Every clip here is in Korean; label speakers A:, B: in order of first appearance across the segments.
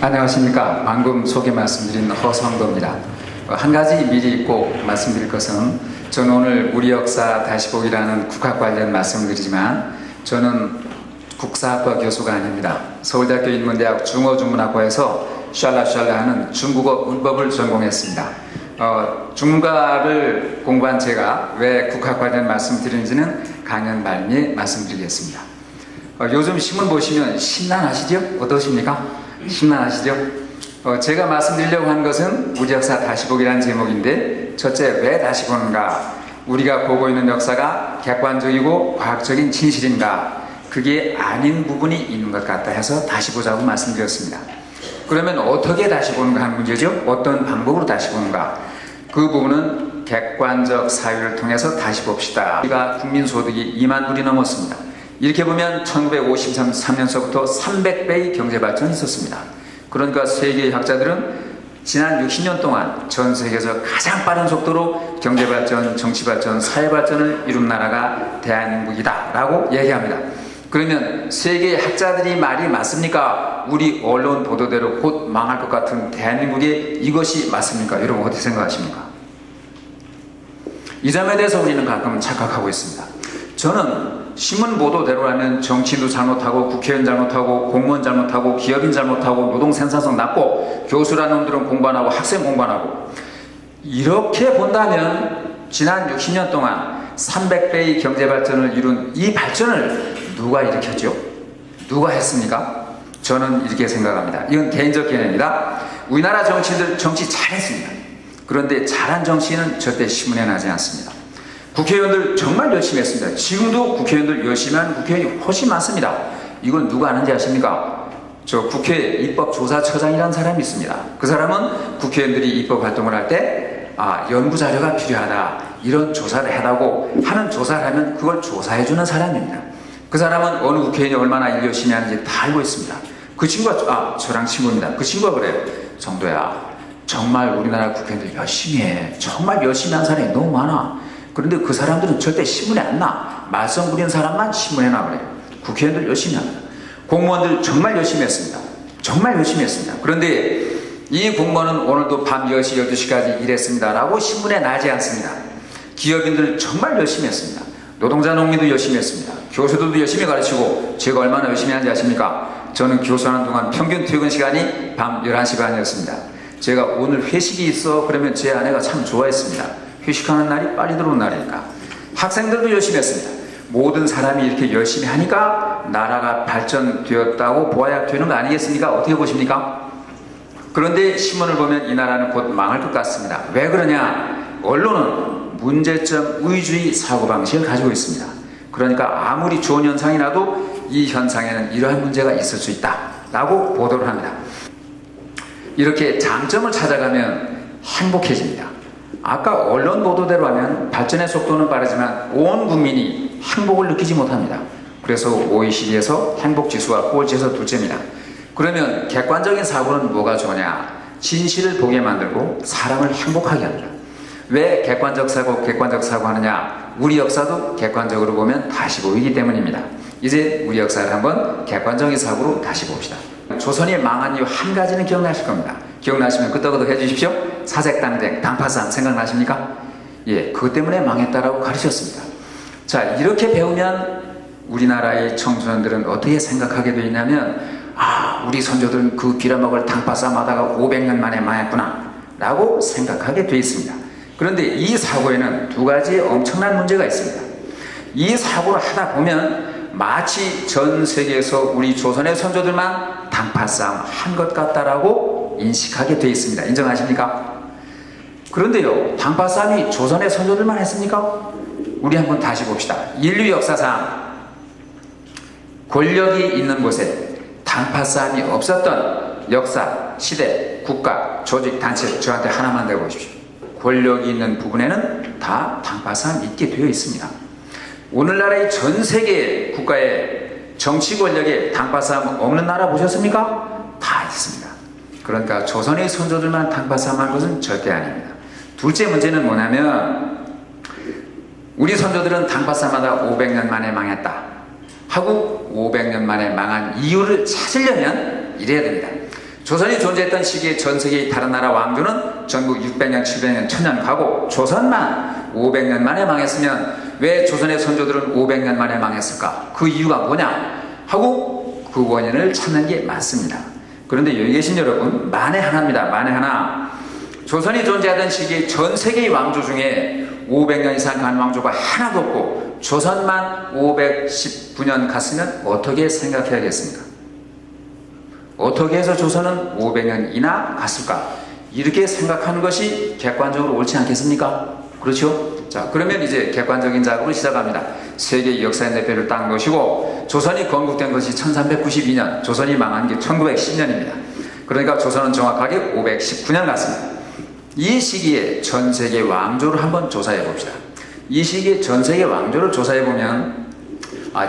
A: 안녕하십니까. 방금 소개 말씀드린 허성도입니다. 한 가지 미리 꼭 말씀드릴 것은 저는 오늘 우리 역사 다시 보기라는 국학 관련 말씀을 드리지만 저는 국사학과 교수가 아닙니다. 서울대학교 인문대학 중어중문학과에서 샬라샬라 하는 중국어 문법을 전공했습니다. 중문과를 공부한 제가 왜 국학 관련 말씀드리는지는 강연 말미에 말씀드리겠습니다. 요즘 신문 보시면 심란하시죠? 어떠십니까? 심란하시죠? 제가 말씀드리려고 하는 것은 우리 역사 다시 보기라는 제목인데, 첫째, 왜 다시 보는가? 우리가 보고 있는 역사가 객관적이고 과학적인 진실인가? 그게 아닌 부분이 있는 것 같다 해서 다시 보자고 말씀드렸습니다. 그러면 어떻게 다시 보는가 하는 문제죠? 어떤 방법으로 다시 보는가? 그 부분은 객관적 사유를 통해서 다시 봅시다. 우리가 국민소득이 2만 불이 넘었습니다. 이렇게 보면 1953년서부터 300배의 경제발전이 있었습니다. 그러니까 세계의 학자들은 지난 60년 동안 전 세계에서 가장 빠른 속도로 경제발전, 정치발전, 사회발전을 이룬 나라가 대한민국이다 라고 얘기합니다. 그러면 세계의 학자들이 말이 맞습니까? 우리 언론 보도대로 곧 망할 것 같은 대한민국에 이것이 맞습니까? 여러분 어떻게 생각하십니까? 이 점에 대해서 우리는 가끔 착각하고 있습니다. 저는 신문 보도대로라면 정치인도 잘못하고 국회의원 잘못하고 공무원 잘못하고 기업인 잘못하고 노동 생산성 낮고 교수라는 놈들은 공부 안 하고 학생 공부 안 하고, 이렇게 본다면 지난 60년 동안 300배의 경제발전을 이룬 이 발전을 누가 일으켰죠? 누가 했습니까? 저는 이렇게 생각합니다. 이건 개인적 견해입니다. 우리나라 정치인들 정치 잘했습니다. 그런데 잘한 정치인은 절대 신문에 나지 않습니다. 국회의원들 정말 열심히 했습니다. 지금도 국회의원들 열심히 하는 국회의원이 훨씬 많습니다. 이건 누가 아는지 아십니까? 저 국회 입법조사처장이라는 사람이 있습니다. 그 사람은 국회의원들이 입법 활동을 할 때 연구자료가 필요하다, 이런 조사를 해라고 하는 조사를 하면 그걸 조사해주는 사람입니다. 그 사람은 어느 국회의원이 얼마나 일 열심히 하는지 다 알고 있습니다. 그 친구가 저랑 친구입니다. 그 친구가 그래요. 정도야, 정말 우리나라 국회의원들 열심히 해. 정말 열심히 한 사람이 너무 많아. 그런데 그 사람들은 절대 신문에 안 나. 말썽 부리는 사람만 신문에 나버려요. 국회의원들 열심히 합니다. 공무원들 정말 열심히 했습니다. 정말 열심히 했습니다. 그런데 이 공무원은 오늘도 밤 10시, 12시까지 일했습니다 라고 신문에 나지 않습니다. 기업인들 정말 열심히 했습니다. 노동자, 농민도 열심히 했습니다. 교수들도 열심히 가르치고, 제가 얼마나 열심히 하는지 아십니까? 저는 교수하는 동안 평균 퇴근 시간이 밤 11시 반이었습니다. 제가 오늘 회식이 있어 그러면 제 아내가 참 좋아했습니다. 회식하는 날이 빨리 들어오는 날이니까. 학생들도 열심히 했습니다. 모든 사람이 이렇게 열심히 하니까 나라가 발전되었다고 보아야 되는 거 아니겠습니까? 어떻게 보십니까? 그런데 신문을 보면 이 나라는 곧 망할 것 같습니다. 왜 그러냐? 언론은 문제점 위주의 사고방식을 가지고 있습니다. 그러니까 아무리 좋은 현상이 나도 이 현상에는 이러한 문제가 있을 수 있다 라고 보도를 합니다. 이렇게 장점을 찾아가면 행복해집니다. 아까 언론 보도대로 하면 발전의 속도는 빠르지만 온 국민이 행복을 느끼지 못합니다. 그래서 OECD에서 행복지수가 꼴찌에서 둘째입니다. 그러면 객관적인 사고는 뭐가 좋으냐? 진실을 보게 만들고 사람을 행복하게 합니다. 왜 객관적 사고 하느냐? 우리 역사도 객관적으로 보면 다시 보이기 때문입니다. 이제 우리 역사를 한번 객관적인 사고로 다시 봅시다. 조선이 망한 이유 한 가지는 기억나실 겁니다. 기억나시면 끄떡끄떡 해주십시오. 사색당쟁, 당파싸움 생각나십니까? 예, 그것 때문에 망했다라고 가르쳤습니다. 자, 이렇게 배우면 우리나라의 청소년들은 어떻게 생각하게 되어 있냐면, 우리 선조들은 그 빌어먹을 당파싸움 하다가 500년 만에 망했구나 라고 생각하게 되어 있습니다. 그런데 이 사고에는 두 가지 엄청난 문제가 있습니다. 이 사고를 하다 보면 마치 전 세계에서 우리 조선의 선조들만 당파싸움 한 것 같다라고 인식하게 되어 있습니다. 인정하십니까? 그런데요, 당파싸움이 조선의 선조들만 했습니까? 우리 한번 다시 봅시다. 인류 역사상 권력이 있는 곳에 당파싸움이 없었던 역사, 시대, 국가, 조직, 단체, 저한테 하나만 대보십시오. 권력이 있는 부분에는 다 당파싸움이 있게 되어 있습니다. 오늘날의 전 세계 국가의 정치 권력에 당파싸움 없는 나라 보셨습니까? 다 있습니다. 그러니까 조선의 선조들만 당파싸움 한 것은 절대 아닙니다. 둘째 문제는 뭐냐면, 우리 선조들은 당파싸움하다 500년 만에 망했다 하고 500년 만에 망한 이유를 찾으려면 이래야 됩니다. 조선이 존재했던 시기에 전 세계의 다른 나라 왕조는 전국 600년, 700년, 1000년 가고 조선만 500년 만에 망했으면 왜 조선의 선조들은 500년 만에 망했을까? 그 이유가 뭐냐? 하고 그 원인을 찾는 게 맞습니다. 그런데 여기 계신 여러분, 만에 하나입니다. 만에 하나. 조선이 존재하던 시기에 전 세계의 왕조 중에 500년 이상 간 왕조가 하나도 없고 조선만 519년 갔으면 어떻게 생각해야겠습니까? 어떻게 해서 조선은 500년이나 갔을까? 이렇게 생각하는 것이 객관적으로 옳지 않겠습니까? 그렇죠? 자, 그러면 이제 객관적인 작업을 시작합니다. 세계의 역사의 내표를 딴 것이고 조선이 건국된 것이 1392년, 조선이 망한 게 1910년입니다. 그러니까 조선은 정확하게 519년 갔습니다. 이 시기에 전 세계 왕조를 한번 조사해 봅시다. 이 시기에 전 세계 왕조를 조사해 보면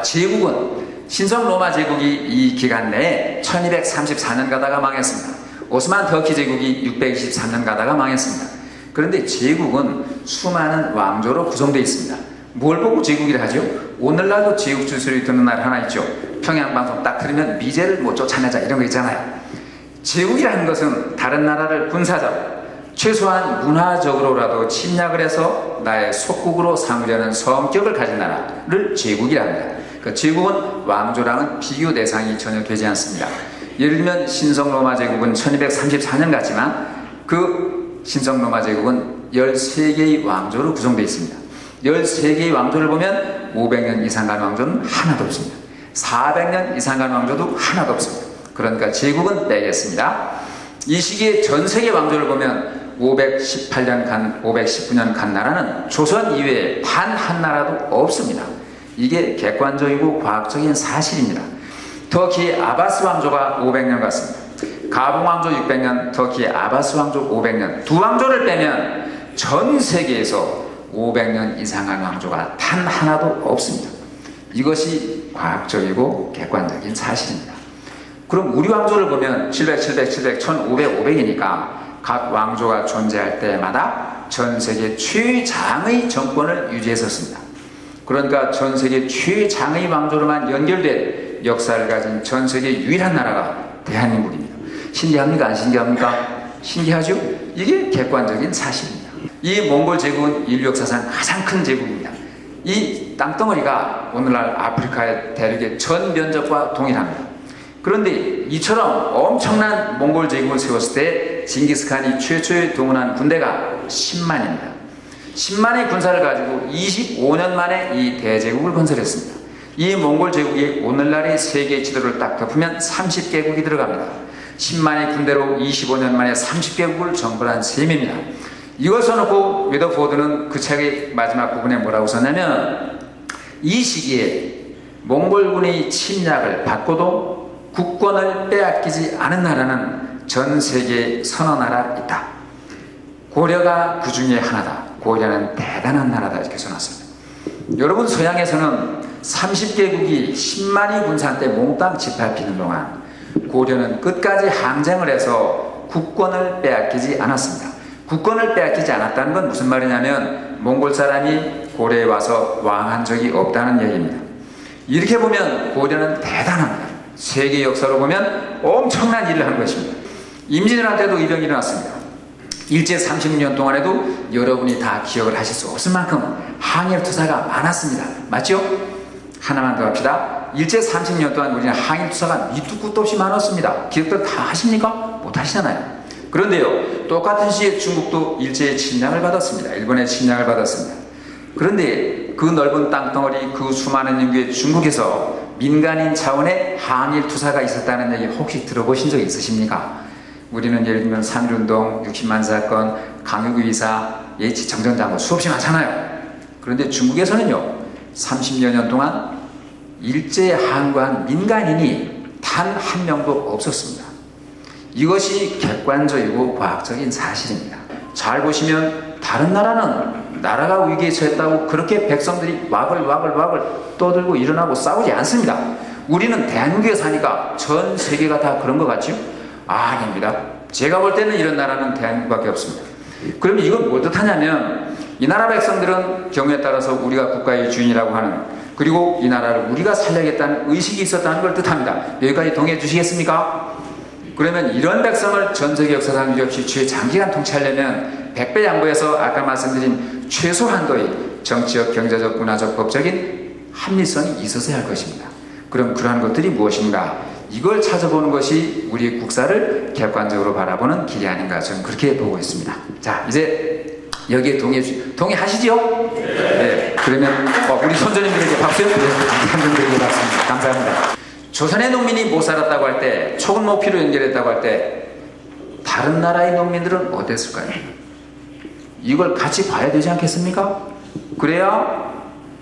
A: 제국은 신성 로마 제국이 이 기간 내에 1234년 가다가 망했습니다. 오스만 터키 제국이 623년 가다가 망했습니다. 그런데 제국은 수많은 왕조로 구성되어 있습니다. 뭘 보고 제국이라 하죠? 오늘날도 제국 주소리 듣는 나라 하나 있죠. 평양방송 딱 들으면 미제를 뭐 쫓아내자 이런 거 있잖아요. 제국이라는 것은 다른 나라를 군사적, 최소한 문화적으로라도 침략을 해서 나의 속국으로 삼으려는 성격을 가진 나라를 제국이라 합니다. 그 제국은 왕조랑은 비교 대상이 전혀 되지 않습니다. 예를 들면 신성로마 제국은 1234년 같지만 그 신성로마 제국은 13개의 왕조로 구성되어 있습니다. 13개의 왕조를 보면 500년 이상 간 왕조는 하나도 없습니다. 400년 이상 간 왕조도 하나도 없습니다. 그러니까 제국은 빼겠습니다. 이 시기에 전 세계 왕조를 보면 518년 간, 519년 간 나라는 조선 이외에 단 한 나라도 없습니다. 이게 객관적이고 과학적인 사실입니다. 터키의 아바스 왕조가 500년 갔습니다. 가봉 왕조 600년, 터키의 아바스 왕조 500년. 두 왕조를 빼면 전 세계에서 500년 이상한 왕조가 단 하나도 없습니다. 이것이 과학적이고 객관적인 사실입니다. 그럼 우리 왕조를 보면 700, 700, 700, 1500, 500이니까 각 왕조가 존재할 때마다 전 세계 최장의 정권을 유지했었습니다. 그러니까 전 세계 최장의 왕조로만 연결된 역사를 가진 전 세계 유일한 나라가 대한민국입니다. 신기합니까? 안 신기합니까? 신기하죠? 이게 객관적인 사실입니다. 이 몽골 제국은 인류 역사상 가장 큰 제국입니다. 이 땅덩어리가 오늘날 아프리카의 대륙의 전 면적과 동일합니다. 그런데 이처럼 엄청난 몽골 제국을 세웠을 때 징기스칸이 최초에 동원한 군대가 10만입니다. 10만의 군사를 가지고 25년 만에 이 대제국을 건설했습니다. 이 몽골 제국이 오늘날의 세계 지도를 딱 덮으면 30개국이 들어갑니다. 10만의 군대로 25년 만에 30개국을 정벌한 셈입니다. 이걸 써놓고 웨더포드는 그 책의 마지막 부분에 뭐라고 썼냐면 이 시기에 몽골군의 침략을 받고도 국권을 빼앗기지 않은 나라는 전 세계에 서너 나라 있다. 고려가 그 중에 하나다. 고려는 대단한 나라다. 이렇게 써놨습니다. 여러분, 서양에서는 30개국이 10만의 군사한테 몽땅 짓밟히는 동안 고려는 끝까지 항쟁을 해서 국권을 빼앗기지 않았습니다. 국권을 빼앗기지 않았다는 건 무슨 말이냐면 몽골 사람이 고려에 와서 왕한 적이 없다는 얘기입니다. 이렇게 보면 고려는 대단합니다. 세계 역사로 보면 엄청난 일을 한 것입니다. 임진왜란때도 이병이 일어났습니다. 일제 30년 동안에도 여러분이 다 기억을 하실 수 없을 만큼 항일 투사가 많았습니다. 맞죠? 하나만 더 합시다. 일제 30년 동안 우리는 항일 투사가 밑도 끝도 없이 많았습니다. 기억들 다 하십니까? 못 하시잖아요. 그런데요, 똑같은 시기에 중국도 일제의 침략을 받았습니다. 일본의 침략을 받았습니다. 그런데 그 넓은 땅덩어리, 그 수많은 인구의 중국에서 민간인 차원의 항일 투사가 있었다는 얘기 혹시 들어보신 적 있으십니까? 우리는 예를 들면 3.1운동, 60만 사건, 강유구 이사, 예치 정전장고 수없이 많잖아요. 그런데 중국에서는요, 30여 년 동안 일제에 항거한 민간인이 단 한 명도 없었습니다. 이것이 객관적이고 과학적인 사실입니다. 잘 보시면 다른 나라는 나라가 위기에 처했다고 그렇게 백성들이 와글와글 떠들고 일어나고 싸우지 않습니다. 우리는 대한민국에 사니까 전 세계가 다 그런 것 같죠? 아닙니다. 제가 볼 때는 이런 나라는 대한민국밖에 없습니다. 그럼 이건 뭘 뜻하냐면 이 나라 백성들은 경우에 따라서 우리가 국가의 주인이라고 하는, 그리고 이 나라를 우리가 살려야겠다는 의식이 있었다는 걸 뜻합니다. 여기까지 동의해 주시겠습니까? 그러면 이런 백성을 전 세계 역사상 유없이 장기간 통치하려면 100배 양보해서 아까 말씀드린 최소한도의 정치적, 경제적, 문화적, 법적인 합리성이 있어야 할 것입니다. 그럼 그러한 것들이 무엇인가? 이걸 찾아보는 것이 우리 국사를 객관적으로 바라보는 길이 아닌가, 저는 그렇게 보고 있습니다. 자, 이제 여기에 동의하시죠? 네. 그러면 우리 선조님들에게 박수 한분들에게 박수 감사합니다. 조선의 농민이 못 살았다고 할 때, 초급 목피로 연결했다고 할 때 다른 나라의 농민들은 어땠을까요? 이걸 같이 봐야 되지 않겠습니까? 그래야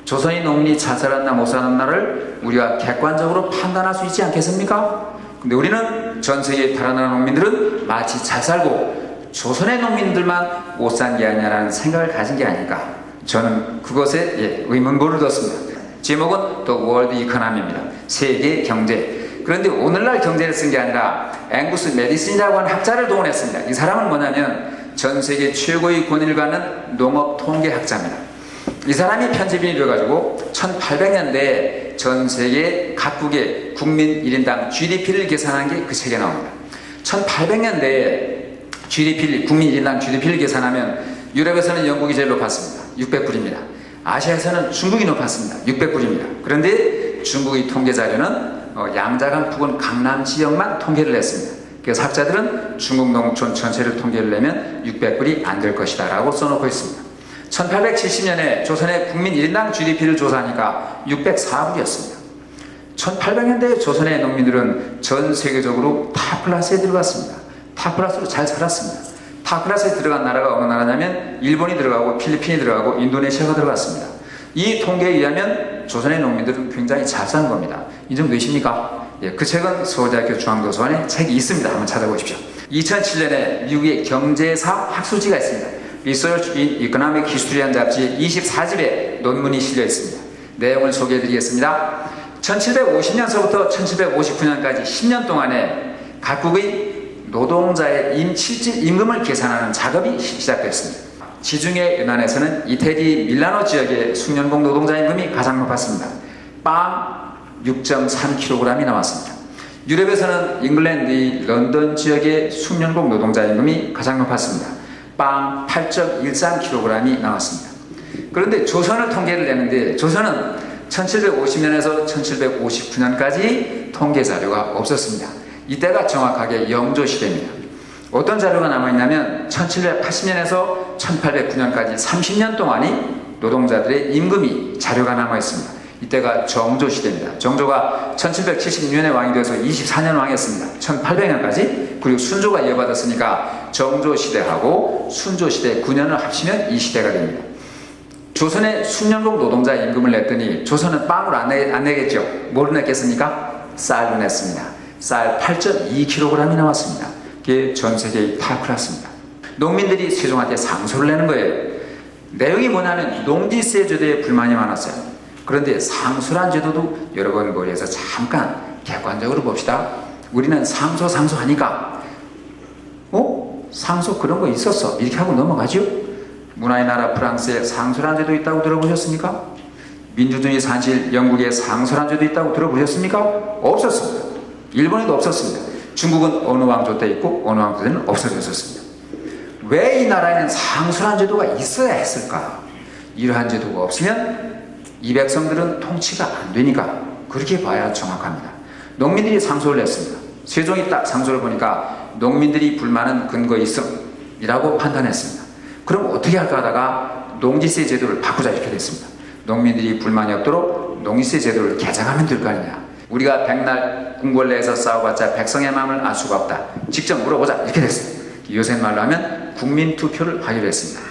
A: 조선의 농민이 잘 살았나 못 살았나를 우리가 객관적으로 판단할 수 있지 않겠습니까? 근데 우리는 전 세계의 다른 나라 농민들은 마치 잘 살고 조선의 농민들만 못 산 게 아니냐라는 생각을 가진 게 아닐까, 저는 그것에 의문부를 뒀습니다. 제목은 The World Economy입니다. 세계 경제. 그런데 오늘날 경제를 쓴 게 아니라 앵구스 메디슨이라고 하는 학자를 동원했습니다. 이 사람은 뭐냐면 전 세계 최고의 권위를 갖는 농업 통계학자입니다. 이 사람이 편집인이 되어가지고 1800년대에 전 세계 각국의 국민 1인당 GDP를 계산한 게 그 책에 나옵니다. 1800년대에 국민 1인당 GDP를 계산하면 유럽에서는 영국이 제일 높았습니다. 600불입니다. 아시아에서는 중국이 높았습니다. 600불입니다. 그런데 중국의 통계 자료는 양자강 부근 강남 지역만 통계를 냈습니다. 그래서 학자들은 중국 농촌 전체를 통계를 내면 600불이 안 될 것이다 라고 써놓고 있습니다. 1870년에 조선의 국민 1인당 GDP를 조사하니까 604불이었습니다. 1800년대 조선의 농민들은 전 세계적으로 탑클래스에 들어갔습니다. 탑클래스로 잘 살았습니다. 탑클래스에 들어간 나라가 어느 나라냐면 일본이 들어가고 필리핀이 들어가고 인도네시아가 들어갔습니다. 이 통계에 의하면 조선의 농민들은 굉장히 잘 사는 겁니다. 인정되십니까? 예, 그 책은 서울대학교 중앙도서관에 책이 있습니다. 한번 찾아보십시오. 2007년에 미국의 경제사 학술지가 있습니다. Research in Economic History라는 잡지에 24집의 논문이 실려 있습니다. 내용을 소개해드리겠습니다. 1750년서부터 1759년까지 10년 동안에 각국의 노동자의 실질 임금을 계산하는 작업이 시작됐습니다. 지중해 연안에서는 이태리 밀라노 지역의 숙련공 노동자 임금이 가장 높았습니다. 빵 6.3kg이 나왔습니다. 유럽에서는 잉글랜드의 런던 지역의 숙련공 노동자 임금이 가장 높았습니다. 빵 8.13kg이 나왔습니다. 그런데 조선을 통계를 내는데 조선은 1750년에서 1759년까지 통계 자료가 없었습니다. 이때가 정확하게 영조시대입니다. 어떤 자료가 남아있냐면 1780년에서 1809년까지 30년 동안이 노동자들의 임금이 자료가 남아있습니다. 이때가 정조시대입니다. 정조가 1776년에 왕이 되어서 24년 왕이었습니다. 1800년까지. 그리고 순조가 이어받았으니까 정조시대하고 순조시대 9년을 합치면 이 시대가 됩니다. 조선의 숙련공 노동자 임금을 냈더니 조선은 빵으로 안 내겠죠. 뭐로 냈겠습니까? 쌀로 냈습니다. 쌀 8.2kg이 나왔습니다. 이게 전 세계의 탑 클래스입니다. 농민들이 세종한테 상소를 내는 거예요. 내용이 뭐냐면 농지세 제도에 불만이 많았어요. 그런데 상소란 제도도 여러분 머리에서 잠깐 객관적으로 봅시다. 우리는 상소하니까 상소 그런 거 있었어 이렇게 하고 넘어가죠. 문화의 나라 프랑스에 상소란 제도 있다고 들어보셨습니까? 민주주의 산실 영국에 상소란 제도 있다고 들어보셨습니까? 없었습니다. 일본에도 없었습니다. 중국은 어느 왕조 때 있고 어느 왕조 때는 없어졌었습니다. 왜 이 나라에는 상소란 제도가 있어야 했을까? 이러한 제도가 없으면 이 백성들은 통치가 안 되니까 그렇게 봐야 정확합니다. 농민들이 상소를 냈습니다. 세종이 딱 상소를 보니까 농민들이 불만은 근거 있음이라고 판단했습니다. 그럼 어떻게 할까 하다가 농지세 제도를 바꾸자 이렇게 됐습니다. 농민들이 불만이 없도록 농지세 제도를 개정하면 될 거 아니냐. 우리가 백날 궁궐내에서 싸워봤자 백성의 마음을 알 수가 없다. 직접 물어보자 이렇게 됐습니다. 요새 말로 하면 국민투표를 하기로 했습니다.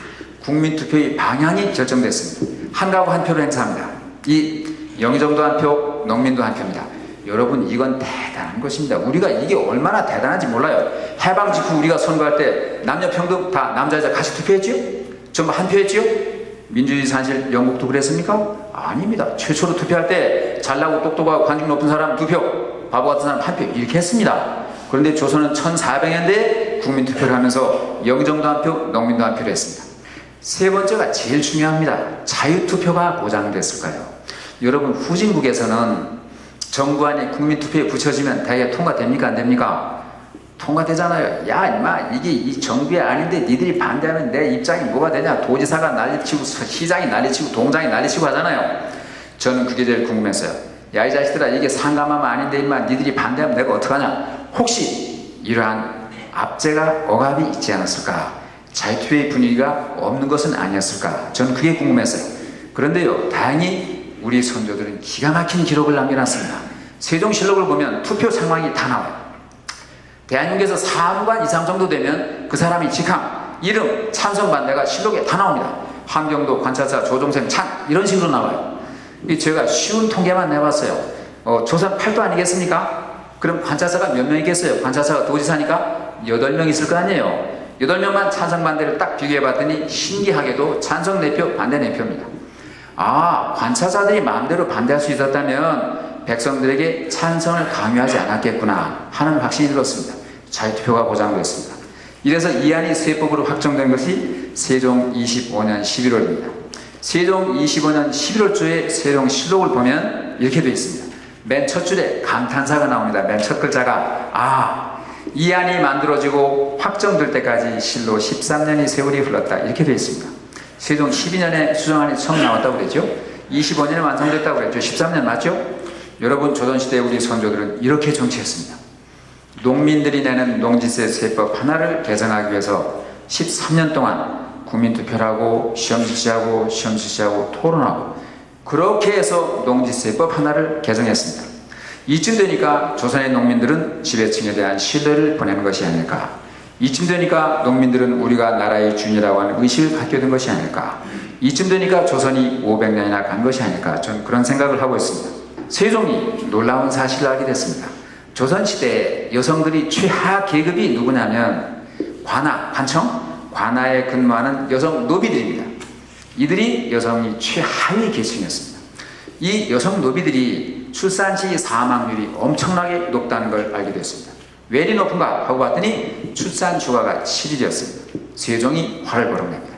A: 국민투표의 방향이 결정됐습니다. 한 가구 한 표를 행사합니다. 이 영의정도 한 표, 농민도 한 표입니다. 여러분 이건 대단한 것입니다. 우리가 이게 얼마나 대단한지 몰라요. 해방 직후 우리가 선거할 때 남녀평등 다 남자 여자 같이 투표했지요? 전부 한 표했지요? 민주주의 산실 영국도 그랬습니까? 아닙니다. 최초로 투표할 때 잘나고 똑똑하고 관직 높은 사람 2표, 바보 같은 사람 1표 이렇게 했습니다. 그런데 조선은 1400년대에 국민투표를 하면서 영의정도 한 표, 농민도 한 표를 했습니다. 세 번째가 제일 중요합니다. 자유투표가 보장됐을까요? 여러분 후진국에서는 정부안이 국민투표에 붙여지면 대개 통과됩니까? 안 됩니까? 통과되잖아요. 야 임마 이게 이 정부의 아닌데 니들이 반대하면 내 입장이 뭐가 되냐. 도지사가 난리치고 시장이 난리치고 동장이 난리치고 하잖아요. 저는 그게 제일 궁금했어요. 야 이 자식들아 이게 상감하면 아닌데 임마 니들이 반대하면 내가 어떡하냐. 혹시 이러한 압제가 억압이 있지 않았을까. 자유투표의 분위기가 없는 것은 아니었을까. 저는 그게 궁금했어요. 그런데요 다행히 우리 선조들은 기가 막힌 기록을 남겨놨습니다. 세종실록을 보면 투표 상황이 다 나와요. 대한민국에서 사무관 이상 정도 되면 그 사람이 직함, 이름, 찬성 반대가 실록에 다 나옵니다. 함경도 관찰사 조종생 찬 이런 식으로 나와요. 제가 쉬운 통계만 내봤어요. 조선 8도 아니겠습니까? 그럼 관찰사가 몇 명 있겠어요? 관찰사가 도지사니까 8명 있을 거 아니에요. 8명만 찬성 반대를 딱 비교해봤더니 신기하게도 찬성 4표, 반대 4표입니다. 아, 관찰사들이 마음대로 반대할 수 있었다면 백성들에게 찬성을 강요하지 않았겠구나 하는 확신이 들었습니다. 자유투표가 보장됐습니다. 이래서 이안이 세법으로 확정된 것이 세종 25년 11월입니다. 세종 25년 11월 초에 세종실록을 보면 이렇게 되어 있습니다. 맨 첫 줄에 감탄사가 나옵니다. 맨 첫 글자가 이안이 만들어지고 확정될 때까지 실로 13년의 세월이 흘렀다 이렇게 되어 있습니다. 세종 12년에 수정안이 처음 나왔다고 그랬죠. 25년에 완성됐다고 그랬죠. 13년 맞죠? 여러분 조선시대 우리 선조들은 이렇게 정치했습니다. 농민들이 내는 농지세 세법 하나를 개정하기 위해서 13년 동안 국민투표를 하고 시험 실시하고 토론하고 그렇게 해서 농지세법 하나를 개정했습니다. 이쯤 되니까 조선의 농민들은 지배층에 대한 신뢰를 보내는 것이 아닐까. 이쯤 되니까 농민들은 우리가 나라의 주인이라고 하는 의식을 갖게 된 것이 아닐까. 이쯤 되니까 조선이 500년이나 간 것이 아닐까. 저는 그런 생각을 하고 있습니다. 세종이 놀라운 사실을 알게 됐습니다. 조선시대에 여성들이 최하 계급이 누구냐면 관하에 근무하는 여성 노비들입니다. 이들이 여성이 최하위 계층이었습니다. 이 여성 노비들이 출산 시 사망률이 엄청나게 높다는 걸 알게 됐습니다. 왜 이리 높은가 하고 봤더니 출산 주가가 7일이었습니다. 세종이 화를 벌어냅니다.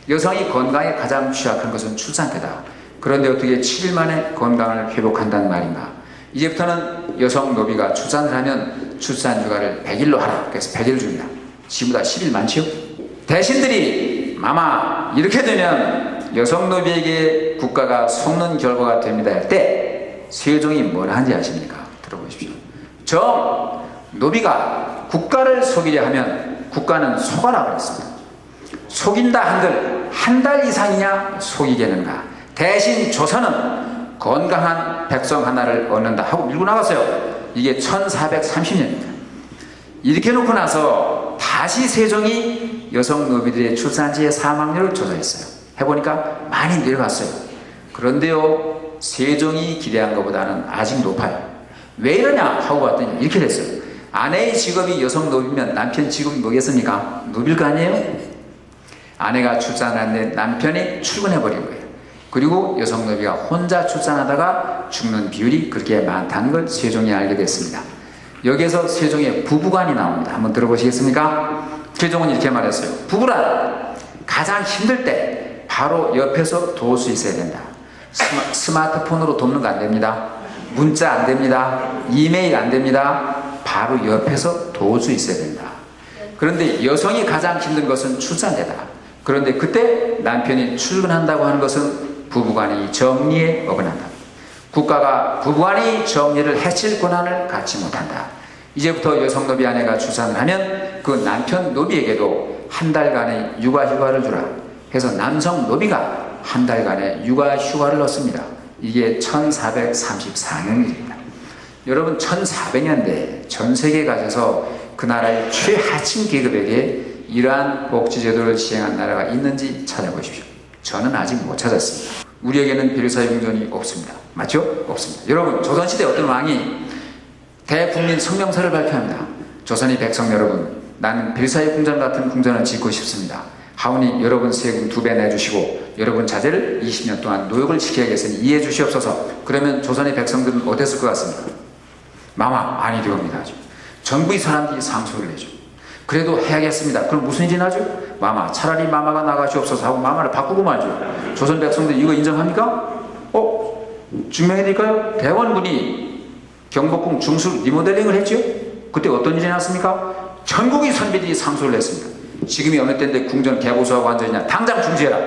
A: 여성이 건강에 가장 취약한 것은 출산 때다. 그런데 어떻게 7일 만에 건강을 회복한단 말인가. 이제부터는 여성 노비가 출산을 하면 출산 휴가를 100일로 하라. 그래서 100일 줍니다. 지금보다 10일 많지요? 대신들이 마마 이렇게 되면 여성 노비에게 국가가 속는 결과가 됩니다 할 때 세종이 뭘 한지 아십니까? 들어보십시오. 노비가 국가를 속이려 하면 국가는 속아라 그랬습니다. 속인다 한들 한 달 이상이냐 속이겠는가. 대신 조선은 건강한 백성 하나를 얻는다 하고 밀고 나갔어요. 이게 1430년입니다. 이렇게 놓고 나서 다시 세종이 여성 노비들의 출산지의 사망률을 조사했어요. 해보니까 많이 내려갔어요. 그런데요 세종이 기대한 것보다는 아직 높아요. 왜 이러냐 하고 봤더니 이렇게 됐어요. 아내의 직업이 여성 노비면 남편 직업이 뭐겠습니까? 노비일 거 아니에요? 아내가 출산하는데 남편이 출근해버린 거예요. 그리고 여성 노비가 혼자 출산하다가 죽는 비율이 그렇게 많다는 걸 세종이 알게 됐습니다. 여기에서 세종의 부부관이 나옵니다. 한번 들어보시겠습니까? 세종은 이렇게 말했어요. 부부란 가장 힘들 때 바로 옆에서 도울 수 있어야 된다. 스마트폰으로 돕는 거 안 됩니다. 문자 안 됩니다. 이메일 안 됩니다. 바로 옆에서 도울 수 있어야 된다. 그런데 여성이 가장 힘든 것은 출산대다. 그런데 그때 남편이 출근한다고 하는 것은 부부간의 정리에 어긋난다. 국가가 부부간의 정리를 해칠 권한을 갖지 못한다. 이제부터 여성 노비 아내가 출산을 하면 그 남편 노비에게도 한 달간의 육아 휴가를 주라 해서 남성 노비가 한 달간의 육아 휴가를 넣습니다. 이게 1434년입니다. 여러분 1400년대 전 세계 가셔서 그 나라의 최하층 계급에게 이러한 복지제도를 시행한 나라가 있는지 찾아보십시오. 저는 아직 못 찾았습니다. 우리에게는 별사용전이 없습니다. 맞죠? 없습니다. 여러분 조선시대 어떤 왕이 대국민 성명서를 발표합니다. 조선의 백성 여러분, 나는 별사의 궁전 같은 궁전을 짓고 싶습니다. 하오니 여러분 세금 2배 내주시고 여러분 자제를 20년 동안 노역을 시켜야겠으니 이해해 주시옵소서. 그러면 조선의 백성들은 어땠을 것 같습니까? 마마 아니 되옵니다. 전부의 사람들이 상소를 내죠. 그래도 해야겠습니다. 그럼 무슨 일이 나죠? 마마 차라리 마마가 나가시옵소서 하고 마마를 바꾸고 말죠. 조선 백성들 이거 인정합니까? 증명해드릴까요? 대원군이 경복궁 중수 리모델링을 했죠. 그때 어떤 일이 났습니까? 전국의 선비들이 상소를 했습니다. 지금이 어느 때인데 궁전 개보수하고 앉아있냐, 당장 중지해라.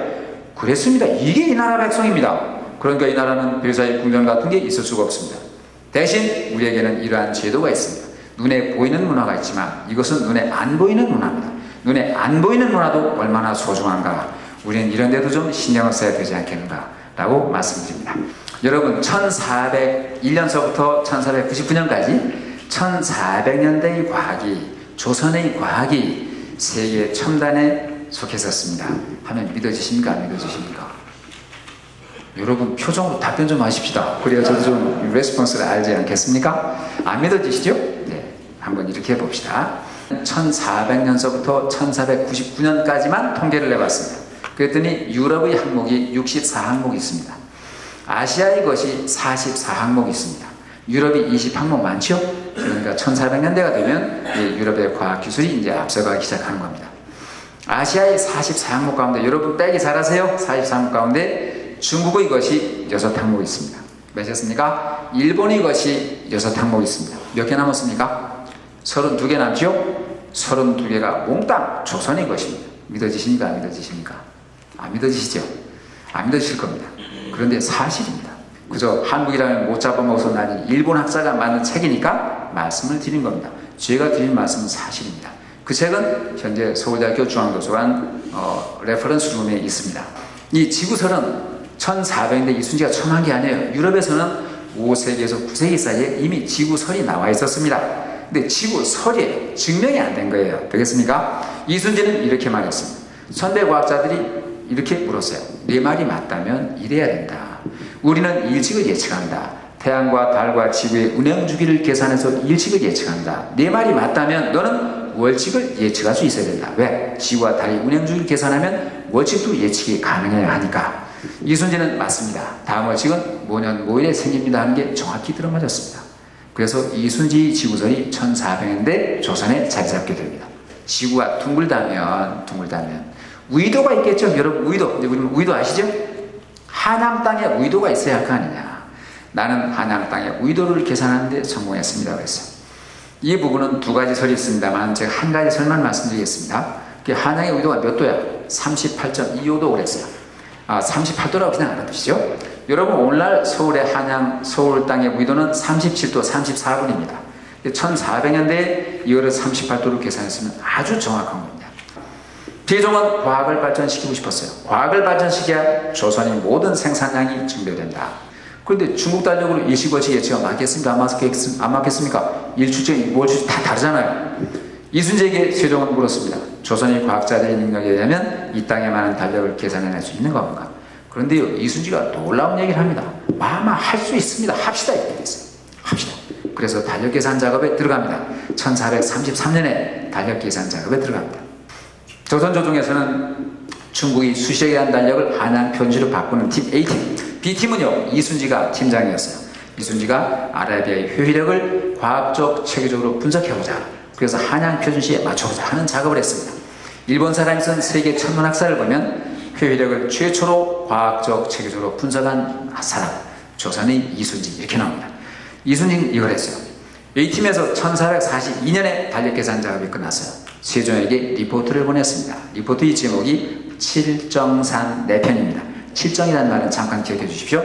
A: 그랬습니다. 이게 이 나라 백성입니다. 그러니까 이 나라는 별사의 궁전 같은 게 있을 수가 없습니다. 대신 우리에게는 이러한 제도가 있습니다. 눈에 보이는 문화가 있지만 이것은 눈에 안 보이는 문화입니다. 눈에 안 보이는 문화도 얼마나 소중한가. 우리는 이런 데도 좀 신경을 써야 되지 않겠는가 라고 말씀드립니다. 여러분, 1401년서부터 1499년까지 1400년대의 과학이, 조선의 과학이 세계 첨단에 속했었습니다 하면 믿어지십니까? 안 믿어지십니까? 여러분, 표정으로 답변 좀 하십시다. 그래야 저도 좀 레스폰스를 알지 않겠습니까? 안 믿어지시죠? 네, 한번 이렇게 해봅시다. 1400년서부터 1499년까지만 통계를 내봤습니다. 그랬더니 유럽의 항목이 64항목이 있습니다. 아시아의 것이 44항목이 있습니다. 유럽이 20항목 많죠? 그러니까 1400년대가 되면 유럽의 과학기술이 이제 앞서가기 시작하는 겁니다. 아시아의 44항목 가운데, 여러분 빼기 잘하세요? 44항목 가운데 중국의 것이 6항목이 있습니다. 몇이었습니까? 일본의 것이 6항목이 있습니다. 몇 개 남았습니까? 32개 남죠? 32개가 몽땅 조선의 것입니다. 믿어지십니까? 안 믿어지십니까? 안 믿어지시죠? 안 믿어지실 겁니다. 그런데 사실입니다. 그저 한국이라면 못 잡아먹어서 나니 일본 학자가 만든 책이니까 말씀을 드린 겁니다. 제가 드린 말씀은 사실입니다. 그 책은 현재 서울대학교 중앙도서관 레퍼런스 룸에 있습니다. 이 지구설은 1400년대 이순지가 처음 한 게 아니에요. 유럽에서는 5세기에서 9세기 사이에 이미 지구설이 나와 있었습니다. 근데 지구설이 증명이 안 된 거예요. 되겠습니까? 이순지는 이렇게 말했습니다. 선대 과학자들이 이렇게 물었어요. 네 말이 맞다면 이래야 된다. 우리는 일찍을 예측한다. 태양과 달과 지구의 운행주기를 계산해서 일찍을 예측한다. 네 말이 맞다면 너는 월칙을 예측할 수 있어야 된다. 왜? 지구와 달의 운행주기를 계산하면 월칙도 예측이 가능해야 하니까. 이순지는 맞습니다. 다음 월칙은 뭐년 뭐일에 생깁니다 하는 게 정확히 들어맞았습니다. 그래서 이순지 지구설이 1400년대 조선에 자리 잡게 됩니다. 지구가 둥글다면 의도가 있겠죠. 여러분, 의도. 우리 의도 아시죠? 한양 땅에 의도가 있어야 할 거 아니냐. 나는 한양 땅에 의도를 계산하는 데 성공했습니다. 그랬어요. 이 부분은 두 가지 설이 있습니다만 제가 한 가지 설만 말씀드리겠습니다. 한양의 의도가 몇 도야? 38.25도 그랬어요. 38도라고 그냥 알아두시죠. 여러분, 오늘날 서울의 한양, 서울 땅의 의도는 37도 34분입니다. 1400년대에 이거를 38도로 계산했으면 아주 정확한 겁니다. 대종은 과학을 발전시키고 싶었어요. 과학을 발전시켜야 조선의 모든 생산량이 증대된다. 그런데 중국 달력으로 일시월치 예측가 맞겠습니까? 안 맞겠습니까? 일추적, 월추적 다 다르잖아요. 이순재에게 세종은 물었습니다. 조선의 과학자들의 능력에 의하면 이 땅에 많은 달력을 계산해낼 수 있는 건가? 그런데요, 이순지가 놀라운 얘기를 합니다. 마마 할 수 있습니다. 합시다. 이렇게 됐어요. 합시다. 그래서 달력 계산 작업에 들어갑니다. 1433년에 달력 계산 작업에 들어갑니다. 조선조정에서는 중국이 수십여 개의 달력을 한양 편지로 바꾸는 팀 A팀, B팀은요 이순지가 팀장이었어요. 이순지가 아라비아의 효율력을 과학적 체계적으로 분석해보자. 그래서 한양 표준시에 맞춰보자 하는 작업을 했습니다. 일본 사람이 쓴 세계 천문학사를 보면 효율력을 최초로 과학적 체계적으로 분석한 사람, 조선의 이순지 이렇게 나옵니다. 이순지는 이걸 했어요. A팀에서 1442년에 달력 계산 작업이 끝났어요. 세종에게 리포트를 보냈습니다. 리포트의 제목이 칠정산 내편입니다. 칠정이라는 말은 잠깐 기억해 주십시오.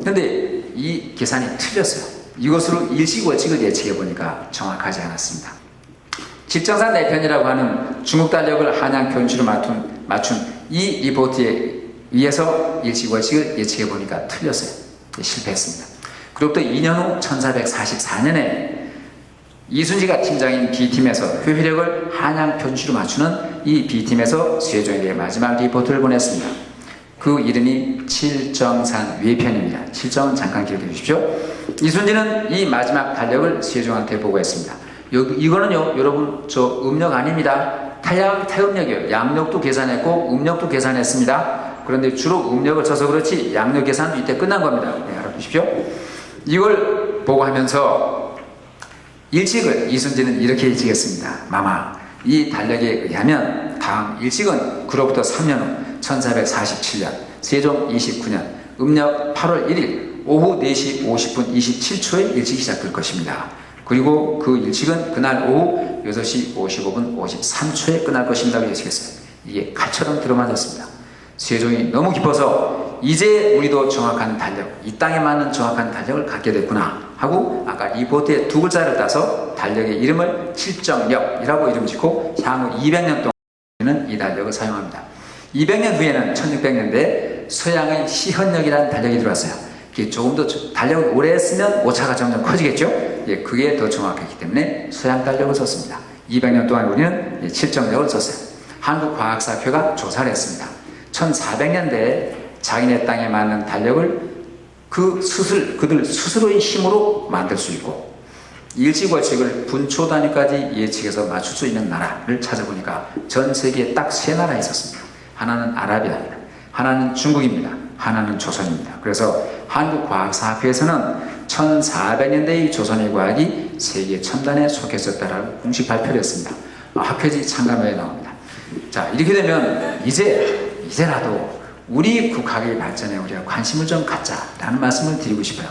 A: 그런데 이 계산이 틀렸어요. 이것으로 일시월칙을 예측해 보니까 정확하지 않았습니다. 칠정산 내편이라고 하는 중국 달력을 한양 표준시로 맞춘 이 리포트에 의해서 일시월칙을 예측해 보니까 틀렸어요. 실패했습니다. 그로부터 2년 후 1444년에 이순지가 팀장인 B팀에서 효율력을 한양 표준시로 맞추는 이 B팀에서 세종에게 마지막 리포트를 보냈습니다. 그 이름이 칠정산 외편입니다. 칠정은 잠깐 기억해 주십시오. 이순지는 이 마지막 달력을 세종한테 보고했습니다. 이거는요, 여러분, 저 음력 아닙니다. 태음력이에요. 양력도 계산했고 음력도 계산했습니다. 그런데 주로 음력을 쳐서 그렇지 양력 계산도 이때 끝난 겁니다. 네, 알아두십시오. 이걸 보고 하면서 일식을 이순지는 이렇게 일찍했습니다. 마마, 이 달력에 의하면 다음 일식은 그로부터 3년 후 1447년 세종 29년 음력 8월 1일 오후 4시 50분 27초에 일찍 시작될 것입니다. 그리고 그 일식은 그날 오후 6시 55분 53초에 끝날 것입니다. 예측했어요. 이게 칼처럼 들어맞았습니다. 세종이 너무 기뻐서 이제 우리도 정확한 달력, 이 땅에 맞는 정확한 달력을 갖게 됐구나 하고 아까 이 보트에 두 글자를 따서 달력의 이름을 칠정력이라고 이름 짓고 향후 200년 동안은 이 달력을 사용합니다. 200년 후에는 1600년대에 서양의 시헌력이라는 달력이 들어왔어요. 이게 조금 더 달력을 오래 쓰면 오차가 점점 커지겠죠? 예, 그게 더 정확했기 때문에 서양 달력을 썼습니다. 200년 동안 우리는 칠정력을 썼어요. 한국과학사학회가 조사를 했습니다. 1400년대에 자기네 땅에 맞는 달력을 그들 스스로의 힘으로 만들 수 있고 일시월칙을 분초 단위까지 예측해서 맞출 수 있는 나라를 찾아보니까 전 세계에 딱 세 나라 있었습니다. 하나는 아라비아입니다. 하나는 중국입니다. 하나는 조선입니다. 그래서 한국과학사학회에서는 1400년대의 조선의 과학이 세계 첨단에 속했었다라고 공식 발표를 했습니다. 학회지 참가문에 나옵니다. 자, 이렇게 되면 이제라도 우리 국학의 발전에 우리가 관심을 좀 갖자라는 말씀을 드리고 싶어요.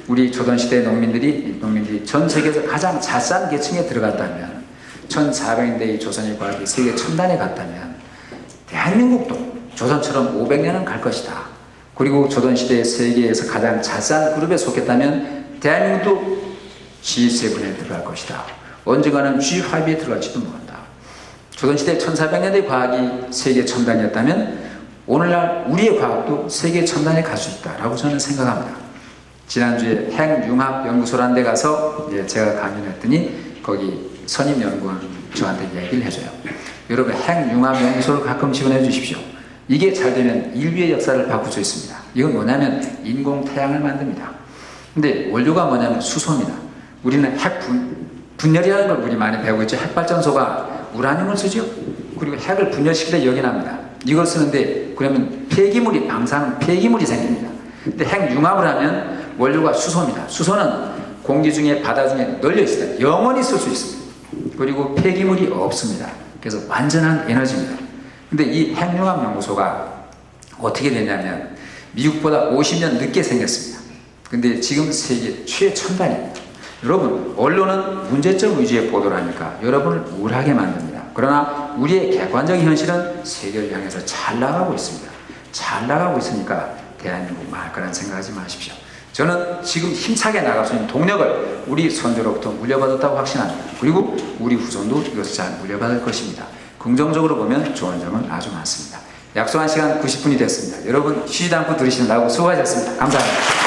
A: 우리 조선시대 농민들이 전 세계에서 가장 잘 산 계층에 들어갔다면 1400년대의 조선의 과학이 세계 첨단에 갔다면 대한민국도 조선처럼 500년은 갈 것이다. 그리고 조선시대 세계에서 가장 잘 산 그룹에 속했다면 대한민국도 G7에 들어갈 것이다. 언젠가는 G5에 들어갈지도 모른다. 조선시대 1400년대 과학이 세계 첨단이었다면 오늘날 우리의 과학도 세계 첨단에 갈 수 있다라고 저는 생각합니다. 지난주에 핵융합연구소라는 데 가서 제가 강연했더니 거기 선임연구원 저한테 얘기를 해줘요. 여러분 핵융합연구소를 가끔 지원해 주십시오. 이게 잘 되면 인류의 역사를 바꿀 수 있습니다. 이건 뭐냐면 인공태양을 만듭니다. 근데 원료가 뭐냐면 수소입니다. 우리는 분열이라는 걸 우리 많이 배우고 있죠. 핵발전소가 우라늄을 쓰죠. 그리고 핵을 분열시킬 때 여기 납니다. 이걸 쓰는데 그러면 폐기물이 방사능 폐기물이 생깁니다. 근데 핵융합을 하면 원료가 수소입니다. 수소는 공기 중에 바다 중에 널려 있습니다. 영원히 쓸 수 있습니다. 그리고 폐기물이 없습니다. 그래서 완전한 에너지입니다. 근데 이 핵융합연구소가 어떻게 됐냐면 미국보다 50년 늦게 생겼습니다. 근데 지금 세계 최첨단입니다. 여러분 언론은 문제점 위주의 보도를 하니까 여러분을 우울하게 만듭니다. 그러나 우리의 객관적인 현실은 세계를 향해서 잘 나가고 있습니다. 잘 나가고 있으니까 대한민국 망할 거란 생각하지 마십시오. 저는 지금 힘차게 나갈 수 있는 동력을 우리 선조로부터 물려받았다고 확신합니다. 그리고 우리 후손도 이것을 잘 물려받을 것입니다. 긍정적으로 보면 좋은 점은 아주 많습니다. 약속한 시간 90분이 됐습니다. 여러분 쉬지 않고 들으시느라고 수고하셨습니다. 감사합니다.